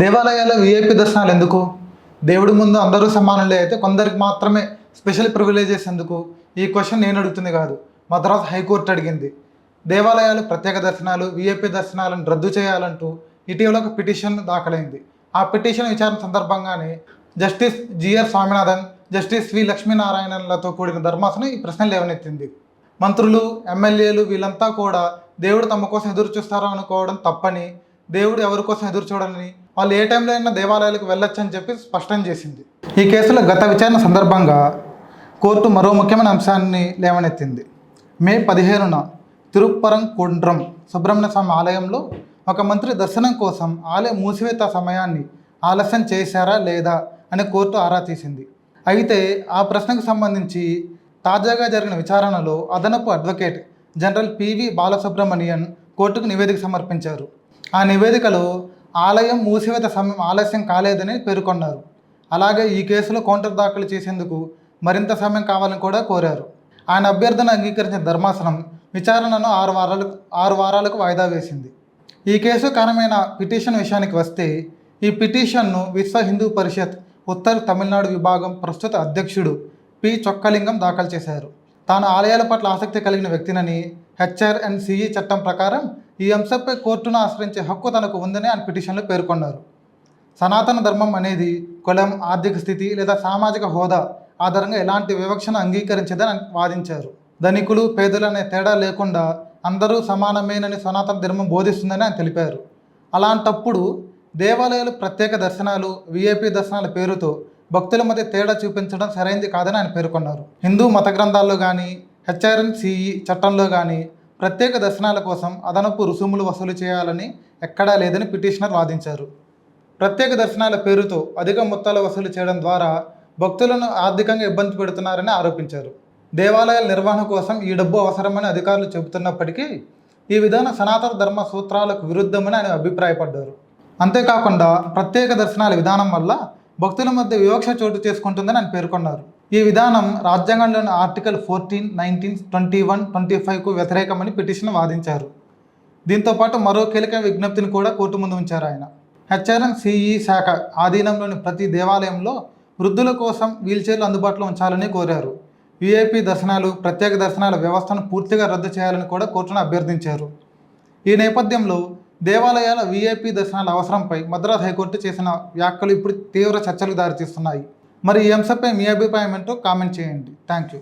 దేవాలయాల వీఐపీ దర్శనాలు ఎందుకు? దేవుడి ముందు అందరూ సమానులే అయితే కొందరికి మాత్రమే స్పెషల్ ప్రివిలేజెస్ ఎందుకు? ఈ క్వశ్చన్ నేను అడుగుతుంది కాదు, మద్రాస్ హైకోర్టు అడిగింది. దేవాలయాలు ప్రత్యేక దర్శనాలు, వీఐపీ దర్శనాలను రద్దు చేయాలంటూ ఇటీవల ఒక పిటిషన్ దాఖలైంది. ఆ పిటిషన్ విచారణ సందర్భంగానే జస్టిస్ జిఆర్ స్వామినాథన్, జస్టిస్ వి లక్ష్మీనారాయణలతో కూడిన ధర్మాసనం ఈ ప్రశ్నలు లేవనెత్తింది. మంత్రులు, ఎమ్మెల్యేలు వీళ్ళంతా కూడా దేవుడు తమ కోసం ఎదురు చూస్తారో అనుకోవడం తప్పని, దేవుడు ఎవరి కోసం ఎదురు చూడాలని, వాళ్ళు ఏ టైంలో అయినా దేవాలయాలకు వెళ్ళొచ్చని చెప్పి స్పష్టం చేసింది. ఈ కేసులో గత విచారణ సందర్భంగా కోర్టు మరో ముఖ్యమైన అంశాన్ని లేవనెత్తింది. మే 15న తిరుప్పరం కుండ్రం సుబ్రహ్మణ్య స్వామి ఆలయంలో ఒక మంత్రి దర్శనం కోసం ఆలయం మూసివేత సమయాన్ని ఆలస్యం చేశారా లేదా అని కోర్టు ఆరా తీసింది. అయితే ఆ ప్రశ్నకు సంబంధించి తాజాగా జరిగిన విచారణలో అదనపు అడ్వకేట్ జనరల్ పివి బాలసుబ్రమణియన్ కోర్టుకు నివేదిక సమర్పించారు. ఆ నివేదికలో ఆలయం మూసివేత సమయం ఆలస్యం కాలేదని పేర్కొన్నారు. అలాగే ఈ కేసులో కౌంటర్ దాఖలు చేసేందుకు మరింత సమయం కావాలని కూడా కోరారు. ఆయన అభ్యర్థన అంగీకరించిన ధర్మాసనం విచారణను 6 వారాలకు వాయిదా వేసింది. ఈ కేసు కారణమైన పిటిషన్ విషయానికి వస్తే, ఈ పిటిషన్ను విశ్వ హిందూ పరిషత్ ఉత్తర తమిళనాడు విభాగం ప్రస్తుత అధ్యక్షుడు పి చొక్కలింగం దాఖలు చేశారు. తాను ఆలయాల పట్ల ఆసక్తి కలిగిన వ్యక్తినని, హెచ్ఆర్ఎన్సిఈ చట్టం ప్రకారం ఈ అంశంపై కోర్టును ఆశ్రయించే హక్కు తనకు ఉందని ఆయన పిటిషన్లో పేర్కొన్నారు. సనాతన ధర్మం అనేది కులం, ఆర్థిక స్థితి లేదా సామాజిక హోదా ఆధారంగా ఎలాంటి వివక్షను అంగీకరించదని వాదించారు. ధనికులు, పేదలు అనే తేడా లేకుండా అందరూ సమానమేనని సనాతన ధర్మం బోధిస్తుందని ఆయన తెలిపారు. అలాంటప్పుడు దేవాలయాలు ప్రత్యేక దర్శనాలు, వీఐపీ దర్శనాల పేరుతో భక్తుల మధ్య తేడా చూపించడం సరైంది కాదని ఆయన పేర్కొన్నారు. హిందూ మత గ్రంథాల్లో కానీ, హెచ్ఆర్ఎన్సిఈ చట్టంలో కానీ ప్రత్యేక దర్శనాల కోసం అదనపు రుసుములు వసూలు చేయాలని ఎక్కడా లేదని పిటిషనర్ వాదించారు. ప్రత్యేక దర్శనాల పేరుతో అధిక మొత్తాల వసూలు చేయడం ద్వారా భక్తులను ఆర్థికంగా ఇబ్బంది పెడుతున్నారని ఆరోపించారు. దేవాలయాల నిర్వహణ కోసం ఈ డబ్బు అవసరమని అధికారులు చెబుతున్నప్పటికీ ఈ విధానం సనాతన ధర్మ సూత్రాలకు విరుద్ధమని ఆయన అభిప్రాయపడ్డారు. అంతేకాకుండా ప్రత్యేక దర్శనాల విధానం వల్ల భక్తుల మధ్య వివక్ష చోటు చేసుకుంటుందని ఆయన పేర్కొన్నారు. ఈ విధానం రాజ్యాంగంలోని ఆర్టికల్ 14, 19, 21, 25కు వ్యతిరేకమని పిటిషన్ వాదించారు. దీంతోపాటు మరో కీలక విజ్ఞప్తిని కూడా కోర్టు ముందు ఉంచారు ఆయన. హెచ్ఆర్ఎన్సిఈ శాఖ ఆధీనంలోని ప్రతి దేవాలయంలో వృద్ధుల కోసం వీల్చైర్లు అందుబాటులో ఉంచాలని కోరారు. వీఐపీ దర్శనాలు, ప్రత్యేక దర్శనాల వ్యవస్థను పూర్తిగా రద్దు చేయాలని కూడా కోర్టును అభ్యర్థించారు. ఈ నేపథ్యంలో దేవాలయాల వీఐపీ దర్శనాల అవసరంపై మద్రాస్ హైకోర్టు చేసిన వ్యాఖ్యలు ఇప్పుడు తీవ్ర చర్చలకు దారితీస్తున్నాయి. మరి ఈ అంశంపై మీ అభిప్రాయం ఏంటో కామెంట్ చేయండి. Thank you.